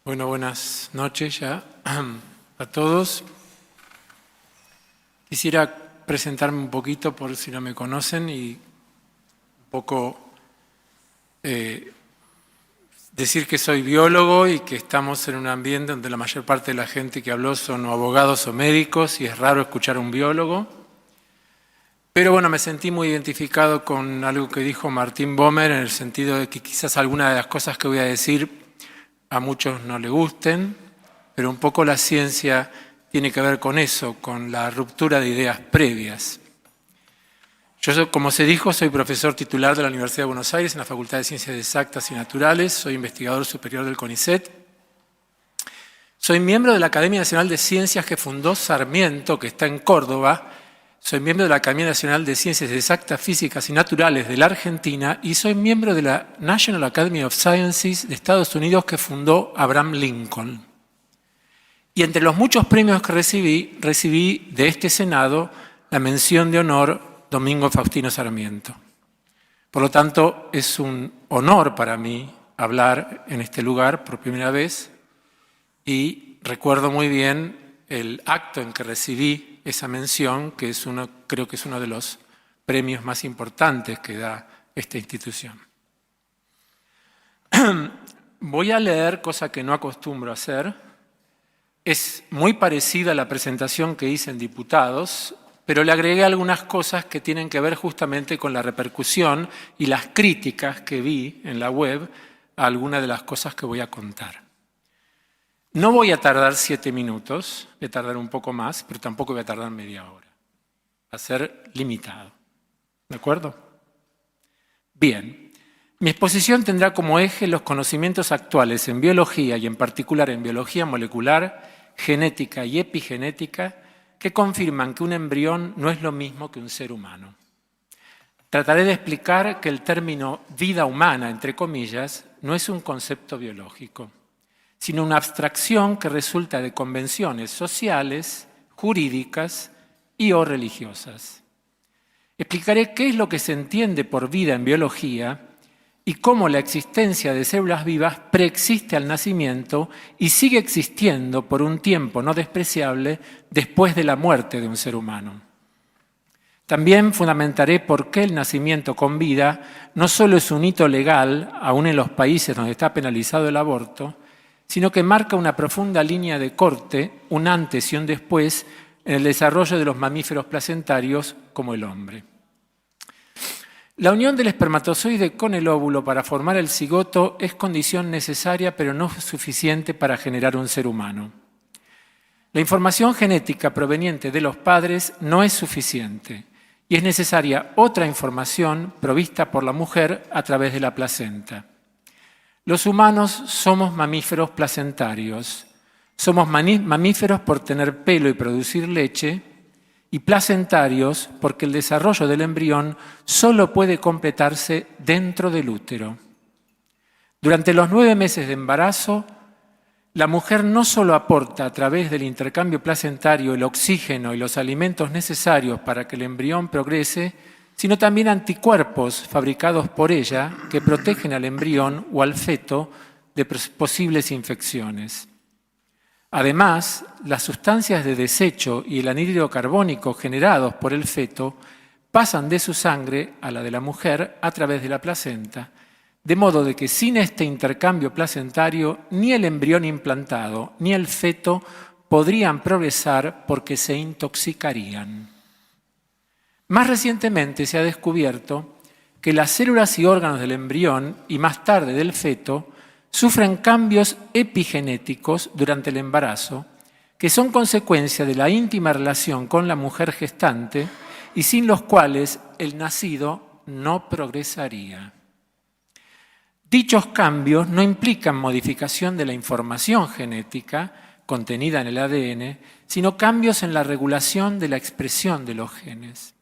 Bueno, buenas noches ya a todos. Quisiera presentarme un poquito por si no me conocen y un poco decir que soy biólogo y que estamos en un ambiente donde la mayor parte de la gente que habló son o abogados o médicos y es raro escuchar a un biólogo. Pero bueno, me sentí muy identificado con algo que dijo Martin Bomer en el sentido de que quizás algunas de las cosas que voy a decir a muchos no le gusten, pero un poco la ciencia tiene que ver con eso, con la ruptura de ideas previas. Yo, como se dijo, soy profesor titular de la Universidad de Buenos Aires en la Facultad de Ciencias Exactas y Naturales, soy investigador superior del CONICET, soy miembro de la Academia Nacional de Ciencias que fundó Sarmiento, que está en Córdoba, soy miembro de la Academia Nacional de Ciencias Exactas, Físicas y Naturales de la Argentina y soy miembro de la National Academy of Sciences de Estados Unidos que fundó Abraham Lincoln. Y entre los muchos premios que recibí de este Senado la mención de honor Domingo Faustino Sarmiento. Por lo tanto, es un honor para mí hablar en este lugar por primera vez y recuerdo muy bien el acto en que recibí esa mención, que es creo que es uno de los premios más importantes que da esta institución. Voy a leer, cosa que no acostumbro a hacer. Es muy parecida a la presentación que hice en Diputados, pero le agregué algunas cosas que tienen que ver justamente con la repercusión y las críticas que vi en la web a algunas de las cosas que voy a contar. No voy a tardar 7 minutos, voy a tardar un poco más, pero tampoco voy a tardar media hora. Va a ser limitado. ¿De acuerdo? Bien. Mi exposición tendrá como eje los conocimientos actuales en biología y en particular en biología molecular, genética y epigenética que confirman que un embrión no es lo mismo que un ser humano. Trataré de explicar que el término vida humana, entre comillas, no es un concepto biológico, sino una abstracción que resulta de convenciones sociales, jurídicas y o religiosas. Explicaré qué es lo que se entiende por vida en biología y cómo la existencia de células vivas preexiste al nacimiento y sigue existiendo por un tiempo no despreciable después de la muerte de un ser humano. También fundamentaré por qué el nacimiento con vida no solo es un hito legal, aún en los países donde está penalizado el aborto, sino que marca una profunda línea de corte, un antes y un después, en el desarrollo de los mamíferos placentarios como el hombre. La unión del espermatozoide con el óvulo para formar el cigoto es condición necesaria pero no suficiente para generar un ser humano. La información genética proveniente de los padres no es suficiente y es necesaria otra información provista por la mujer a través de la placenta. Los humanos somos mamíferos placentarios. Somos mamíferos por tener pelo y producir leche, y placentarios porque el desarrollo del embrión solo puede completarse dentro del útero. Durante los 9 meses de embarazo, la mujer no solo aporta a través del intercambio placentario el oxígeno y los alimentos necesarios para que el embrión progrese, sino también anticuerpos fabricados por ella que protegen al embrión o al feto de posibles infecciones. Además, las sustancias de desecho y el anhídrido carbónico generados por el feto pasan de su sangre a la de la mujer a través de la placenta, de modo de que sin este intercambio placentario ni el embrión implantado ni el feto podrían progresar porque se intoxicarían. Más recientemente se ha descubierto que las células y órganos del embrión y más tarde del feto sufren cambios epigenéticos durante el embarazo que son consecuencia de la íntima relación con la mujer gestante y sin los cuales el nacido no progresaría. Dichos cambios no implican modificación de la información genética contenida en el ADN, sino cambios en la regulación de la expresión de los genes.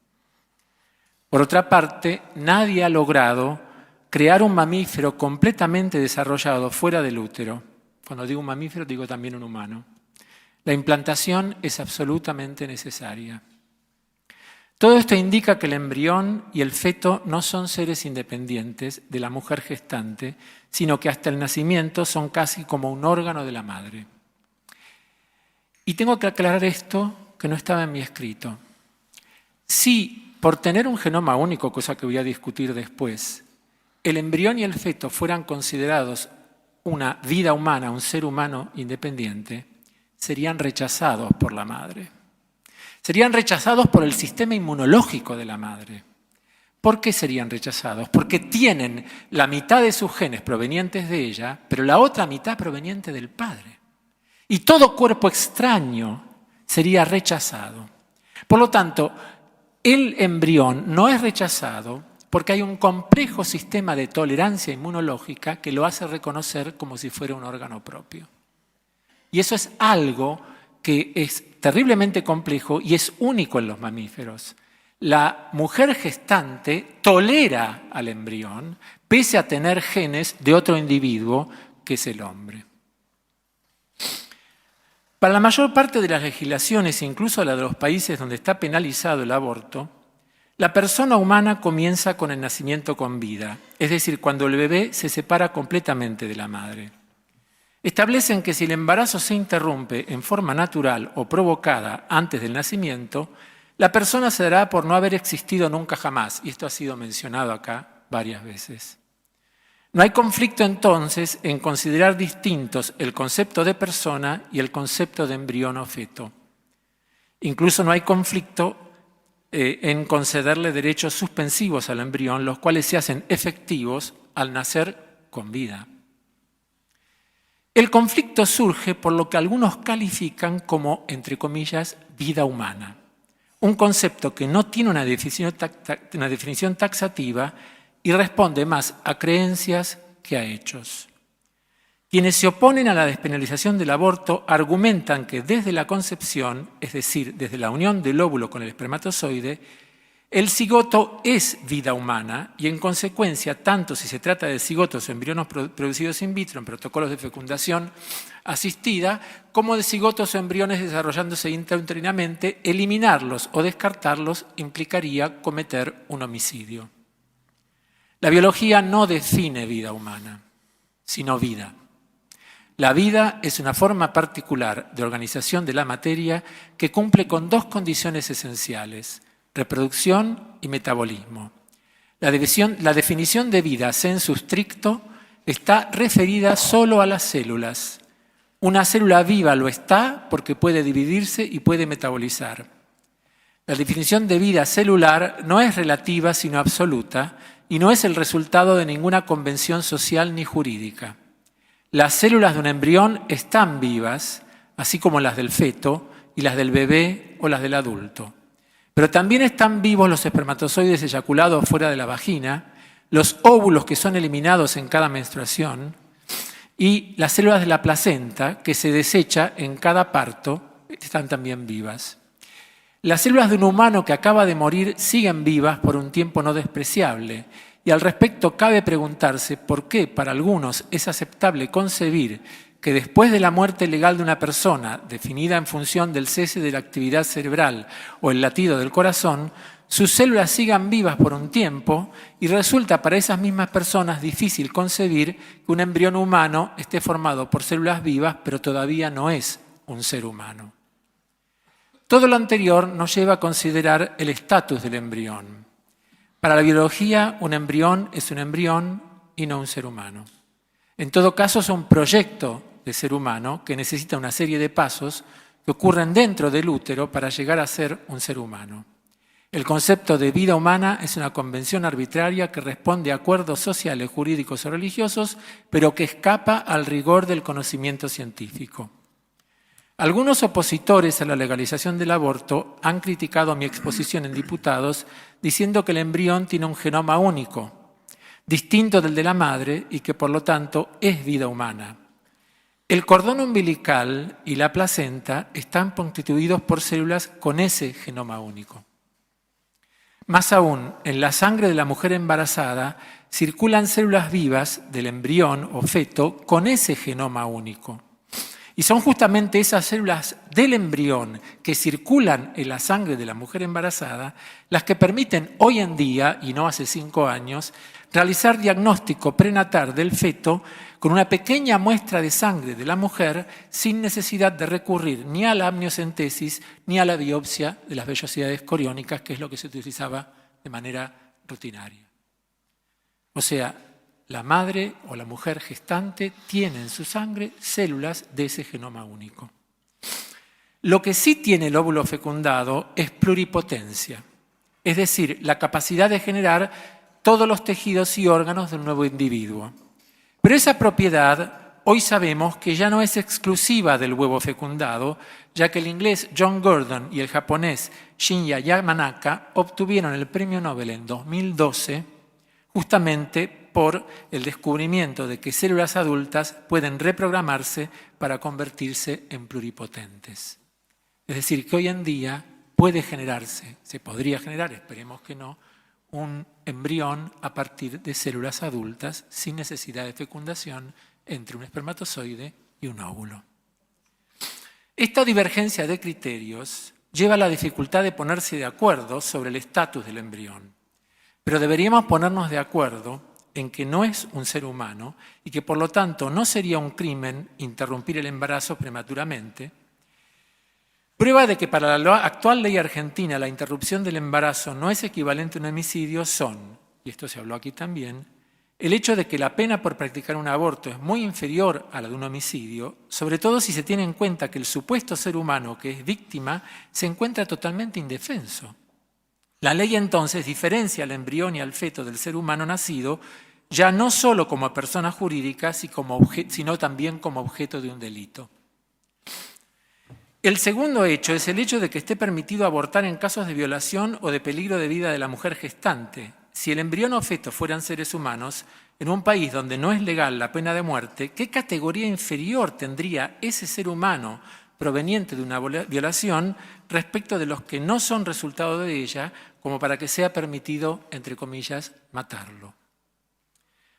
Por otra parte, nadie ha logrado crear un mamífero completamente desarrollado fuera del útero. Cuando digo un mamífero, digo también un humano. La implantación es absolutamente necesaria. Todo esto indica que el embrión y el feto no son seres independientes de la mujer gestante, sino que hasta el nacimiento son casi como un órgano de la madre. Y tengo que aclarar esto que no estaba en mi escrito. Si por tener un genoma único, cosa que voy a discutir después, el embrión y el feto fueran considerados una vida humana, un ser humano independiente, serían rechazados por la madre. Serían rechazados por el sistema inmunológico de la madre. ¿Por qué serían rechazados? Porque tienen la mitad de sus genes provenientes de ella, pero la otra mitad proveniente del padre. Y todo cuerpo extraño sería rechazado. Por lo tanto, el embrión no es rechazado porque hay un complejo sistema de tolerancia inmunológica que lo hace reconocer como si fuera un órgano propio. Y eso es algo que es terriblemente complejo y es único en los mamíferos. La mujer gestante tolera al embrión pese a tener genes de otro individuo que es el hombre. Para la mayor parte de las legislaciones, incluso la de los países donde está penalizado el aborto, la persona humana comienza con el nacimiento con vida, es decir, cuando el bebé se separa completamente de la madre. Establecen que si el embarazo se interrumpe en forma natural o provocada antes del nacimiento, la persona se dará por no haber existido nunca jamás, y esto ha sido mencionado acá varias veces. No hay conflicto entonces en considerar distintos el concepto de persona y el concepto de embrión o feto. Incluso no hay conflicto en concederle derechos suspensivos al embrión, los cuales se hacen efectivos al nacer con vida. El conflicto surge por lo que algunos califican como, entre comillas, vida humana. Un concepto que no tiene una definición taxativa y responde más a creencias que a hechos. Quienes se oponen a la despenalización del aborto argumentan que desde la concepción, es decir, desde la unión del óvulo con el espermatozoide, el cigoto es vida humana y en consecuencia, tanto si se trata de cigotos o embriones producidos in vitro en protocolos de fecundación asistida, como de cigotos o embriones desarrollándose intrauterinamente, eliminarlos o descartarlos implicaría cometer un homicidio. La biología no define vida humana, sino vida. La vida es una forma particular de organización de la materia que cumple con dos condiciones esenciales: reproducción y metabolismo. La definición de vida sensu stricto está referida solo a las células. Una célula viva lo está porque puede dividirse y puede metabolizar. La definición de vida celular no es relativa sino absoluta y no es el resultado de ninguna convención social ni jurídica. Las células de un embrión están vivas, así como las del feto y las del bebé o las del adulto. Pero también están vivos los espermatozoides eyaculados fuera de la vagina, los óvulos que son eliminados en cada menstruación y las células de la placenta que se desecha en cada parto están también vivas. Las células de un humano que acaba de morir siguen vivas por un tiempo no despreciable y al respecto cabe preguntarse por qué para algunos es aceptable concebir que después de la muerte legal de una persona, definida en función del cese de la actividad cerebral o el latido del corazón, sus células sigan vivas por un tiempo y resulta para esas mismas personas difícil concebir que un embrión humano esté formado por células vivas, pero todavía no es un ser humano. Todo lo anterior nos lleva a considerar el estatus del embrión. Para la biología, un embrión es un embrión y no un ser humano. En todo caso, es un proyecto de ser humano que necesita una serie de pasos que ocurren dentro del útero para llegar a ser un ser humano. El concepto de vida humana es una convención arbitraria que responde a acuerdos sociales, jurídicos o religiosos, pero que escapa al rigor del conocimiento científico. Algunos opositores a la legalización del aborto han criticado mi exposición en diputados diciendo que el embrión tiene un genoma único, distinto del de la madre y que por lo tanto es vida humana. El cordón umbilical y la placenta están constituidos por células con ese genoma único. Más aún, en la sangre de la mujer embarazada circulan células vivas del embrión o feto con ese genoma único. Y son justamente esas células del embrión que circulan en la sangre de la mujer embarazada las que permiten hoy en día, y no hace 5 años, realizar diagnóstico prenatal del feto con una pequeña muestra de sangre de la mujer sin necesidad de recurrir ni a la amniocentesis ni a la biopsia de las vellosidades coriónicas, que es lo que se utilizaba de manera rutinaria. O sea, la madre o la mujer gestante tiene en su sangre células de ese genoma único. Lo que sí tiene el óvulo fecundado es pluripotencia, es decir, la capacidad de generar todos los tejidos y órganos del nuevo individuo. Pero esa propiedad hoy sabemos que ya no es exclusiva del huevo fecundado, ya que el inglés John Gurdon y el japonés Shinya Yamanaka obtuvieron el premio Nobel en 2012 justamente por el descubrimiento de que células adultas pueden reprogramarse para convertirse en pluripotentes. Es decir, que hoy en día puede generarse, se podría generar, esperemos que no, un embrión a partir de células adultas sin necesidad de fecundación entre un espermatozoide y un óvulo. Esta divergencia de criterios lleva a la dificultad de ponerse de acuerdo sobre el estatus del embrión, pero deberíamos ponernos de acuerdo en que no es un ser humano y que por lo tanto no sería un crimen interrumpir el embarazo prematuramente. Prueba de que para la actual ley argentina la interrupción del embarazo no es equivalente a un homicidio son, y esto se habló aquí también, el hecho de que la pena por practicar un aborto es muy inferior a la de un homicidio, sobre todo si se tiene en cuenta que el supuesto ser humano que es víctima se encuentra totalmente indefenso. La ley entonces diferencia al embrión y al feto del ser humano nacido ya no solo como persona jurídica, sino también como objeto de un delito. El segundo hecho es el hecho de que esté permitido abortar en casos de violación o de peligro de vida de la mujer gestante. Si el embrión o feto fueran seres humanos, en un país donde no es legal la pena de muerte, ¿qué categoría inferior tendría ese ser humano proveniente de una violación respecto de los que no son resultado de ella, como para que sea permitido, entre comillas, matarlo?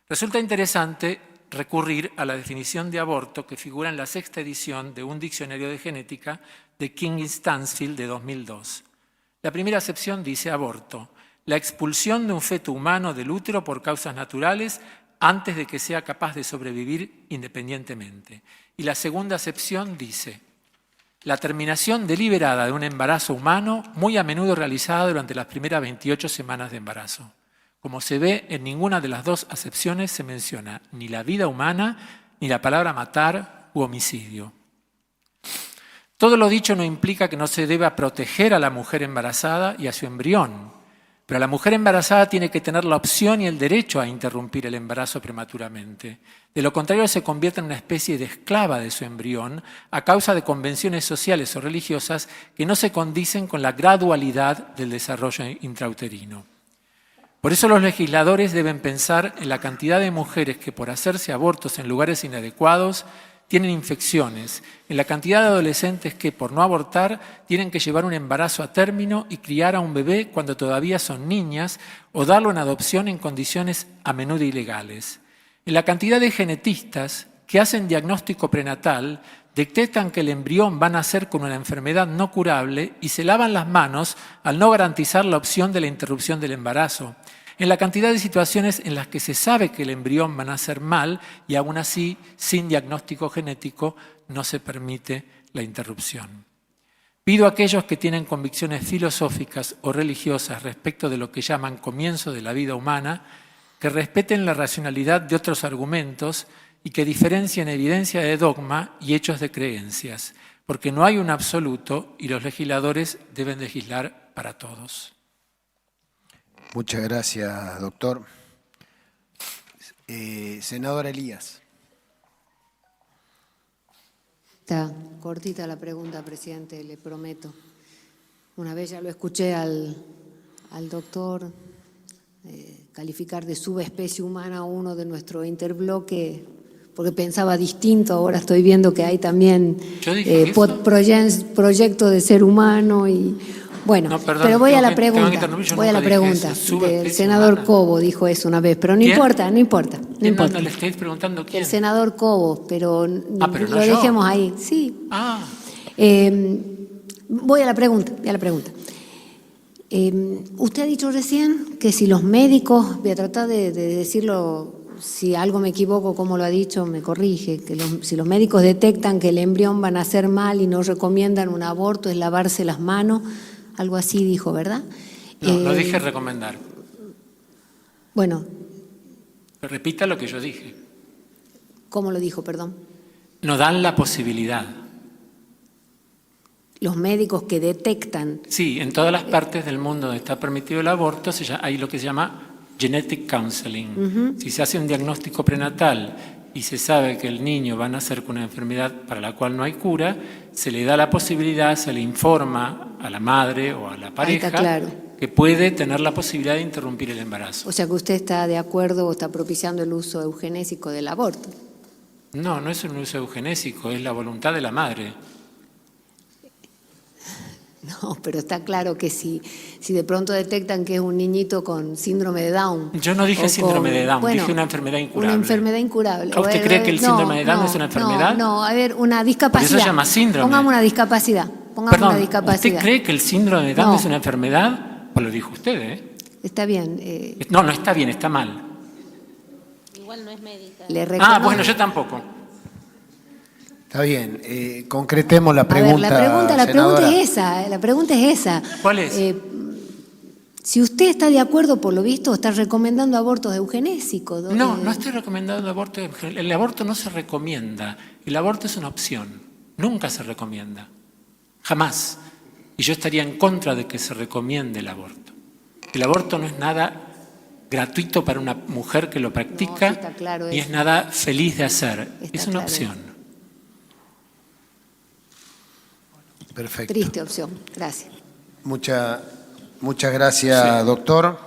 Resulta interesante recurrir a la definición de aborto que figura en la 6ª edición de un diccionario de genética de King y Stansfield de 2002. La primera acepción dice aborto: la expulsión de un feto humano del útero por causas naturales antes de que sea capaz de sobrevivir independientemente. Y la segunda acepción dice: la terminación deliberada de un embarazo humano, muy a menudo realizada durante las primeras 28 semanas de embarazo. Como se ve, en ninguna de las dos acepciones se menciona ni la vida humana, ni la palabra matar u homicidio. Todo lo dicho no implica que no se deba proteger a la mujer embarazada y a su embrión, pero la mujer embarazada tiene que tener la opción y el derecho a interrumpir el embarazo prematuramente. De lo contrario, se convierte en una especie de esclava de su embrión a causa de convenciones sociales o religiosas que no se condicen con la gradualidad del desarrollo intrauterino. Por eso los legisladores deben pensar en la cantidad de mujeres que por hacerse abortos en lugares inadecuados tienen infecciones, en la cantidad de adolescentes que por no abortar tienen que llevar un embarazo a término y criar a un bebé cuando todavía son niñas o darlo en adopción en condiciones a menudo ilegales. En la cantidad de genetistas que hacen diagnóstico prenatal, detectan que el embrión va a nacer con una enfermedad no curable y se lavan las manos al no garantizar la opción de la interrupción del embarazo. En la cantidad de situaciones en las que se sabe que el embrión va a nacer mal y aún así, sin diagnóstico genético, no se permite la interrupción. Pido a aquellos que tienen convicciones filosóficas o religiosas respecto de lo que llaman comienzo de la vida humana, que respeten la racionalidad de otros argumentos y que diferencien evidencia de dogma y hechos de creencias, porque no hay un absoluto y los legisladores deben legislar para todos. Muchas gracias, doctor. Senadora Elías. Está cortita la pregunta, presidente, le prometo. Una vez ya lo escuché al doctor calificar de subespecie humana a uno de nuestro interbloque, porque pensaba distinto. Ahora estoy viendo que hay también proyecto de ser humano y Bueno, No, perdón, pero voy a la tengo que pregunta. interrumpir, yo Voy a la nunca dije pregunta. eso. Subespecie El senador humana. Cobo dijo eso una vez, pero no ¿Quién? importa, no importa. No ¿Quién importa. no le estáis preguntando quién? El senador Cobo, pero, pero no lo yo. dejemos ahí. Sí. Ah, Voy a la pregunta, usted ha dicho recién que si los médicos, voy a tratar de decirlo, si algo me equivoco, como lo ha dicho, me corrige, que si los médicos detectan que el embrión va a nacer mal y no recomiendan un aborto, es lavarse las manos, algo así dijo, ¿verdad? no dije recomendar. Bueno, Repita lo que yo dije. ¿cómo lo dijo, perdón? No dan la posibilidad. Los médicos que detectan, Sí, en todas las partes del mundo donde está permitido el aborto hay lo que se llama genetic counseling. Si se hace un diagnóstico prenatal y se sabe que el niño va a nacer con una enfermedad para la cual no hay cura, se le da la posibilidad, se le informa a la madre o a la pareja está claro. que puede tener la posibilidad de interrumpir el embarazo. o sea que usted está de acuerdo o está propiciando el uso eugenésico del aborto. No, no es un uso eugenésico, es la voluntad de la madre. No, pero está claro que si de pronto detectan que es un niñito con síndrome de Down. Yo no dije o síndrome con- de Down, bueno, dije una enfermedad incurable. Una enfermedad incurable. ¿Usted cree que el síndrome de Down es una enfermedad? No, a ver, una discapacidad. Por eso se llama síndrome. Pongamos una discapacidad. Perdón, una discapacidad. ¿usted cree que el síndrome de Down No. es una enfermedad? Pues lo dijo usted, ¿eh? Está bien. No, no está bien, está mal. Igual no es médica. Le reconozco. Bueno, yo tampoco. Está bien, concretemos la A ver, pregunta, la pregunta senadora. es esa. La pregunta es esa. ¿Cuál es? Si usted está de acuerdo, por lo visto, está recomendando abortos eugenésicos. No, no estoy recomendando aborto. El aborto no se recomienda. El aborto es una opción. Nunca se recomienda. Jamás. Y yo estaría en contra de que se recomiende el aborto. El aborto no es nada gratuito para una mujer que lo practica, No, sí está claro ni eso. es nada feliz de hacer. Está Es una claro opción. Perfecto. Triste opción. Gracias. Muchas gracias, doctor.